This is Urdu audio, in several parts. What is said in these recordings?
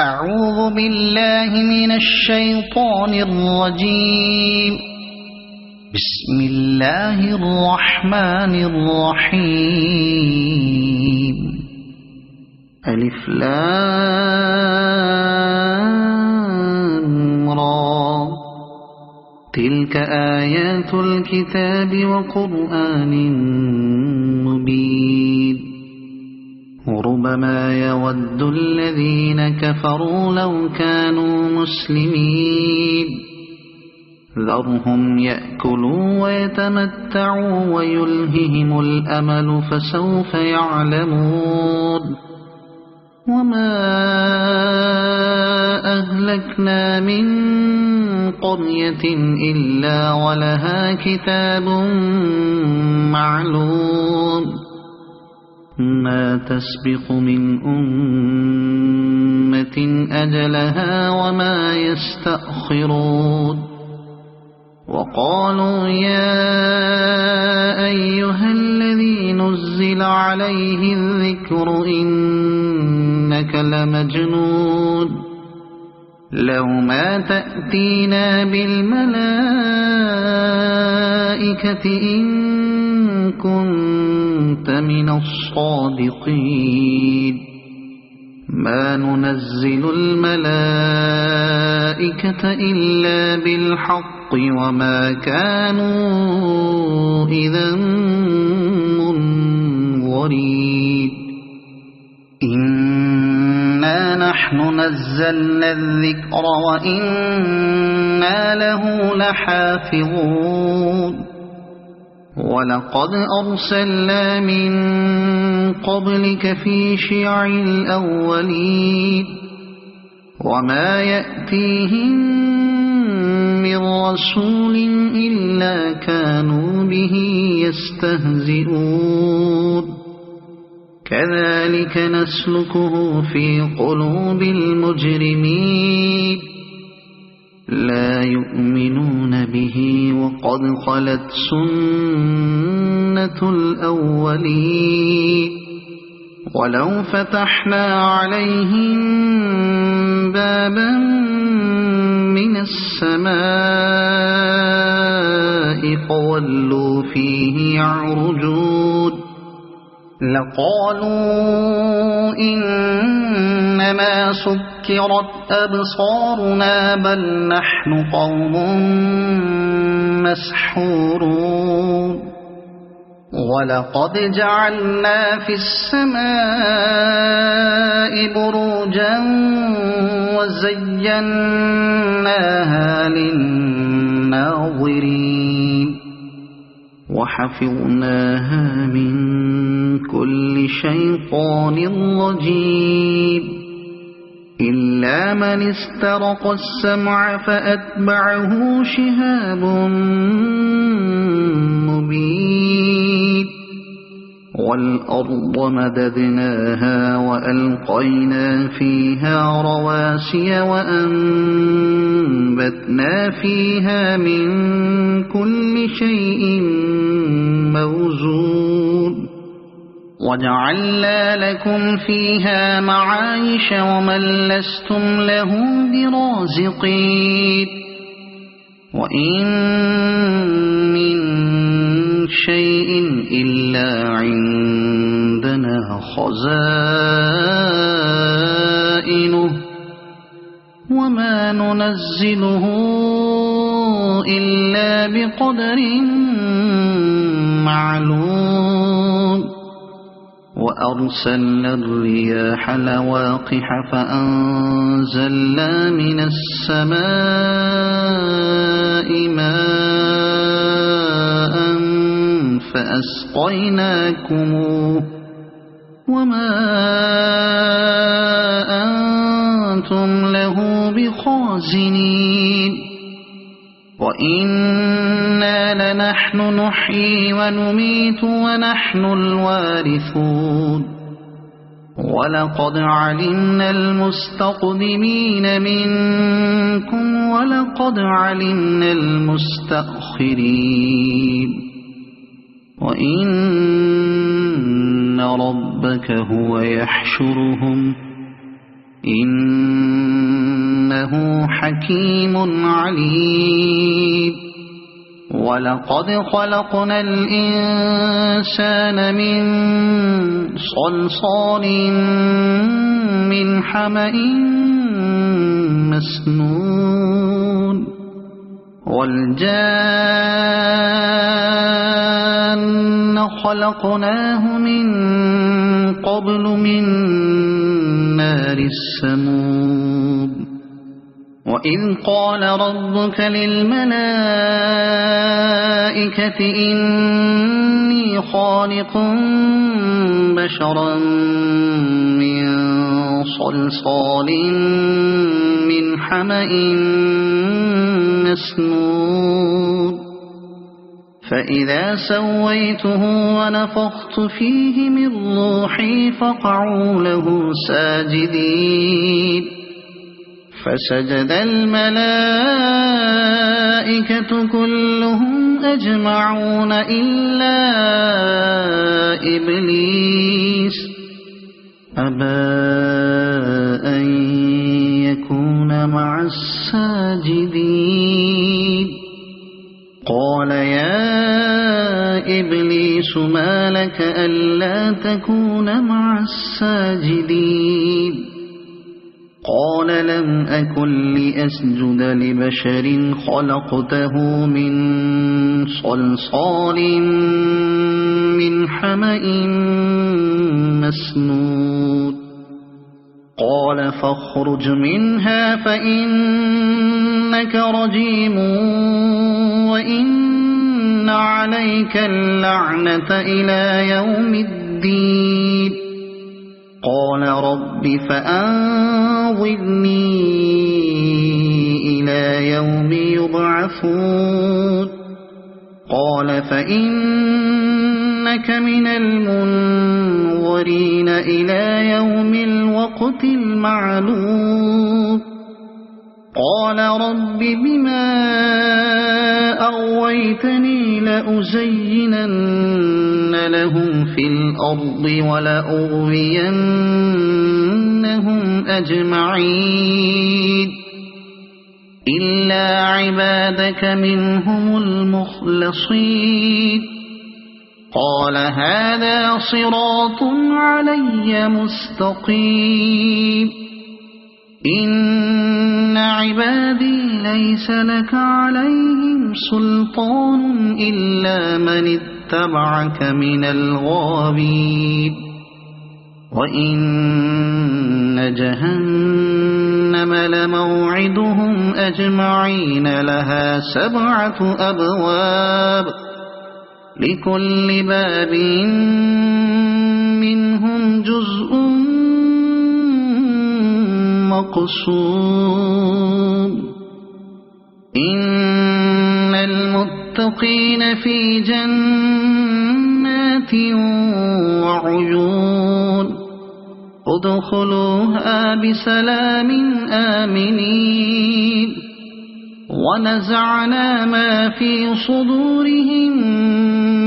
أعوذ بالله من الشيطان الرجيم. بسم الله الرحمن الرحيم. ألف لام را. تلك آيات الكتاب وقرآن مبين. ربما يود الذين كفروا لو كانوا مسلمين. ذرهم يأكلوا ويتمتعوا ويلههم الأمل فسوف يعلمون. وما أهلكنا من قرية إلا ولها كتاب معلوم. ما تسبق من أمة أجلها وما يستأخرون. وقالوا يا أيها الذي نزل عليه الذكر إنك لمجنون. لو ما تأتينا بالملائكة إن كنت من الصادقين. ما ننزل الملائكة إلا بالحق وما كانوا إذا منظرين. إنا نحن نزلنا الذكر وإنا له لحافظون. ولقد أرسلنا من قبلك في شيع الأولين. وما يأتيهم من رسول إلا كانوا به يستهزئون. كذلك نسلكه في قلوب المجرمين. لا يؤمنون به وقد خلت سنة الأولين. ولو فتحنا عليهم بابا من السماء فولوا فيه يعرجون. لقالوا إنما سكرت أبصارنا بل نحن قوم مسحورون. ولقد جعلنا في السماء بروجا وزيناها للناظرين. وحفظناها من كل شيطان رجيم. إلا من استرق السمع فأتبعه شهاب مبين. والأرض مددناها وألقينا فيها رواسي وأنبتنا فيها من كل شيء موزون. وجعلنا لكم فيها معايش ومن لستم له برازقين. وإن من شيء إلا عندنا خزائنه وما ننزله إلا بقدر معلوم. وأرسلنا الرياح لواقح فأنزلنا من السماء ماء فأسقيناكموه وما أنتم له بخازنين. وإنا لنحن نحيي ونميت ونحن الوارثون. ولقد علمنا المستقدمين منكم ولقد علمنا المستأخرين. وإن ربك هو يحشرهم إن حكيم عليم ولقد خلقنا الإنسان من صلصال من حمأ مسنون والجان خلقناه من قبل من نار السموم وإذ قال ربك للملائكة إني خالق بشرا من صلصال من حمأ مسنون فإذا سويته ونفخت فيه من روحي فقعوا له ساجدين فسجد الملائكة كلهم أجمعون إلا إبليس أبى أن يكون مع الساجدين قال يا إبليس ما لك ألا تكون مع الساجدين قال لم أكن لأسجد لبشر خلقته من صلصال من حمأ مسنون قال فاخرج منها فإنك رجيم وإن عليك اللعنة إلى يوم الدين قال رب فأنظرني إلى يوم يبعثون قال فإنك من المنظرين إلى يوم الوقت المعلوم قال رب بما أغويتني لأزينن لهم في الأرض ولأغوينهم أجمعين إلا عبادك منهم المخلصين قال هذا صراط علي مستقيم إن عبادي ليس لك عليهم سلطان إلا من اتبعك من الغاوين وإن جهنم لموعدهم أجمعين لها 7 أبواب لكل باب منهم جزء مقسوم إن المتقين في جنات وعيون ادخلوها بسلام آمنين ونزعنا ما في صدورهم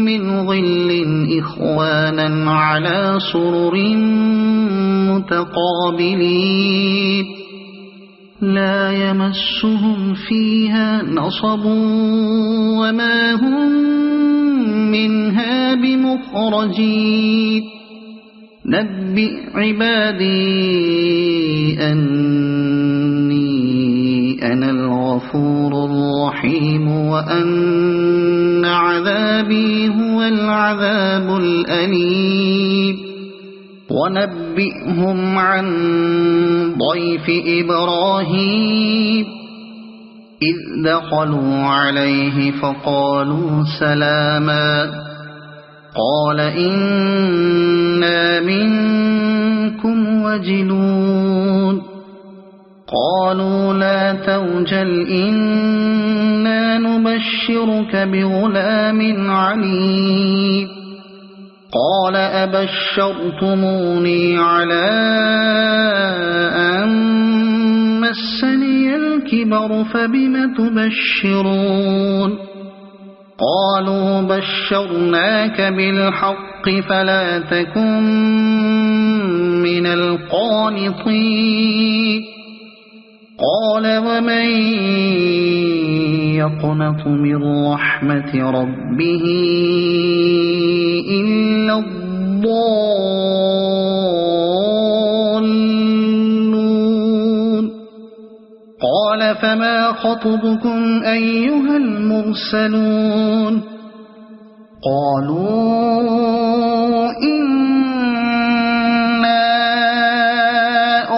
من غل إخوانا على سرر متقابلين لا يمسهم فيها نصب وما هم منها بمخرجين نبئ عبادي أني أنا الغفور الرحيم وأن عذابي هو العذاب الأليم ونبئهم عن ضيف إبراهيم إذ دخلوا عليه فقالوا سلاما قال إنا منكم وجلون قالوا لا توجل إنا نبشرك بغلام عليم قال أبشرتموني على أن مسني الكبر فبم تبشرون قالوا بشرناك بالحق فلا تكن من القانطين قال ومن يقنط من رحمة ربه إلا الضالون قال فما خطبكم أيها المرسلون قالوا إنا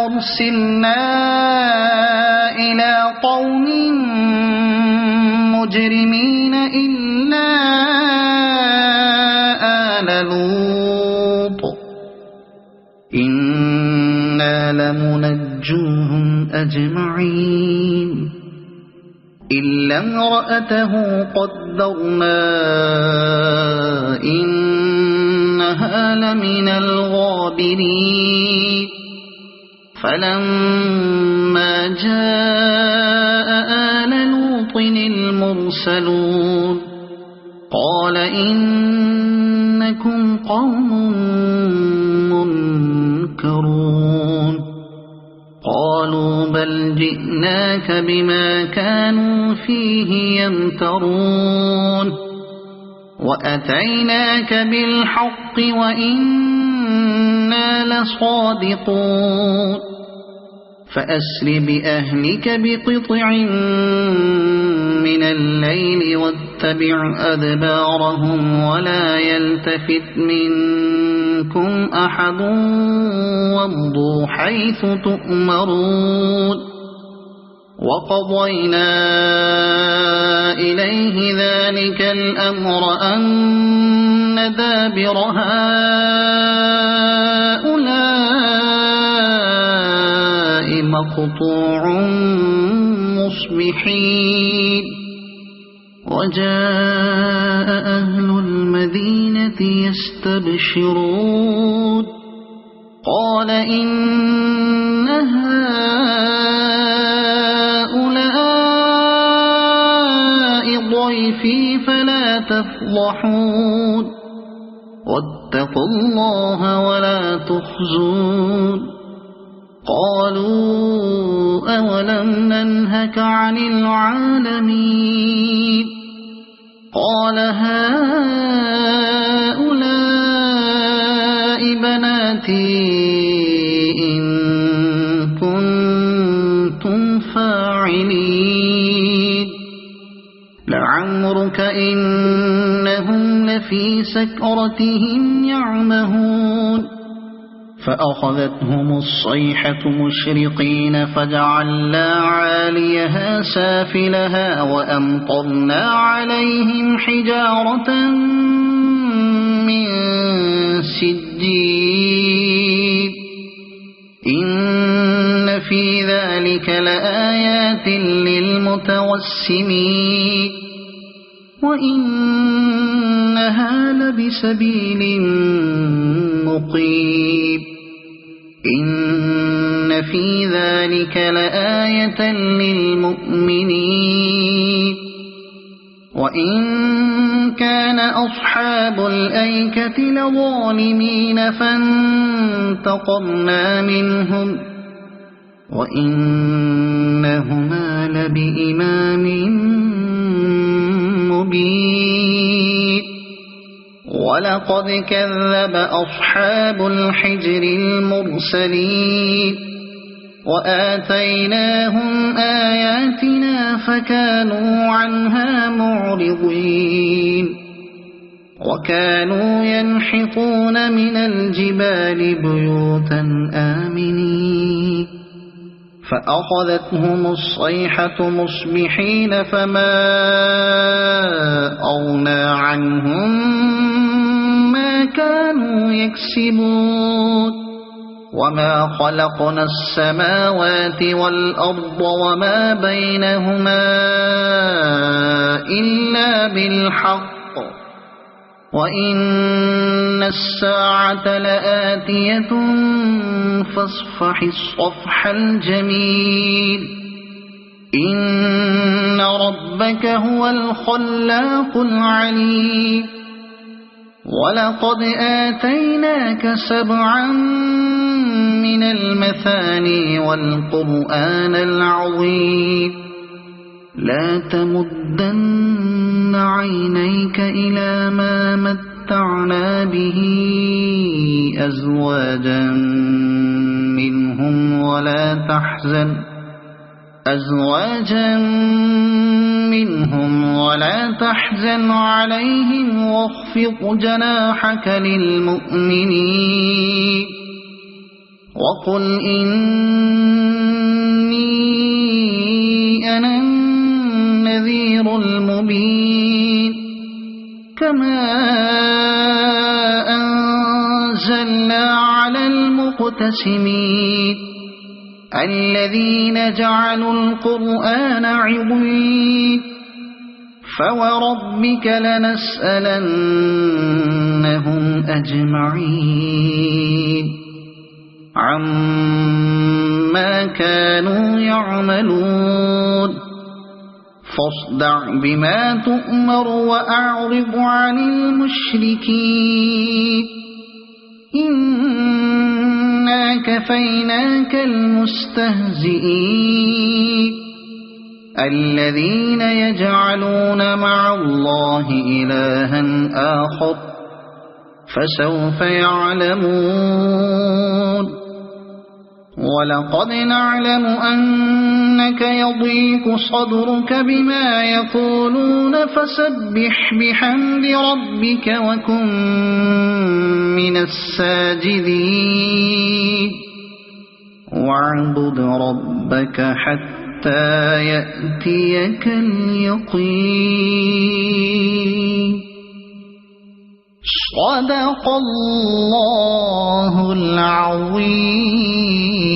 أرسلنا إلى قوم مجرمين إلا آل لوط إنا لمنجوهم أجمعين إلا امرأته قدرنا إنها لمن الغابرين فلما جاء آل لوط المرسلون قال إنكم قوم منكرون قالوا بل جئناك بما كانوا فيه يمترون وأتيناك بالحق وإنا لصادقون فأسر بأهلك بقطع من الليل واتبع أدبارهم ولا يلتفت منكم أحد وامضوا حيث تؤمرون وقضينا إليه ذلك الأمر أن دابر هؤلاء مقطوع مصبحين وجاء أهل المدينة يستبشرون قال إن هؤلاء ضيفي فلا تفضحون واتقوا الله ولا تخزون قالوا أولم ننهك عن العالمين قال هؤلاء بناتي إن كنتم فاعلين لعمرك إنهم لفي سكرتهم يعمهون فأخذتهم الصيحة مشرقين فجعلنا عاليها سافلها وأمطرنا عليهم حجارة من سجيل إن في ذلك لآيات للمتوسمين وإنها لبسبيل مقيم إن في ذلك لآية للمؤمنين وإن كان أصحاب الأيكة لظالمين فانتقمنا منهم وإنهما لبإمام مبين ولقد كذب أصحاب الحجر المرسلين وآتيناهم آياتنا فكانوا عنها معرضين وكانوا ينحطون من الجبال بيوتا آمنين فأخذتهم الصيحة مصبحين فما أغنى عنهم ما كانوا يكسبون وما خلقنا السماوات والأرض وما بينهما إلا بالحق وإن الساعة لآتية فاصفح الصفح الجميل إن ربك هو الخلاق العليم ولقد آتيناك 7 من المثاني والقرآن العظيم لا تمدن عينيك إلى ما متعنا به أزواجا منهم ولا تحزن عليهم واخفض جناحك للمؤمنين وقل إني أنا النذير المبين كما أنزلنا على المقتسمين الذين جعلوا القرآن عضين فوربك لنسألنهم أجمعين عما كانوا يعملون فاصدع بما تؤمر وأعرض عن المشركين إنا كفيناك المستهزئين الذين يجعلون مع الله إلها آخر فسوف يعلمون ولقد نعلم أنك يضيق صدرك بما يقولون فسبح بحمد ربك وكن من الساجدين واعبد ربك حتى يأتيك اليقين صدق الله العظيم.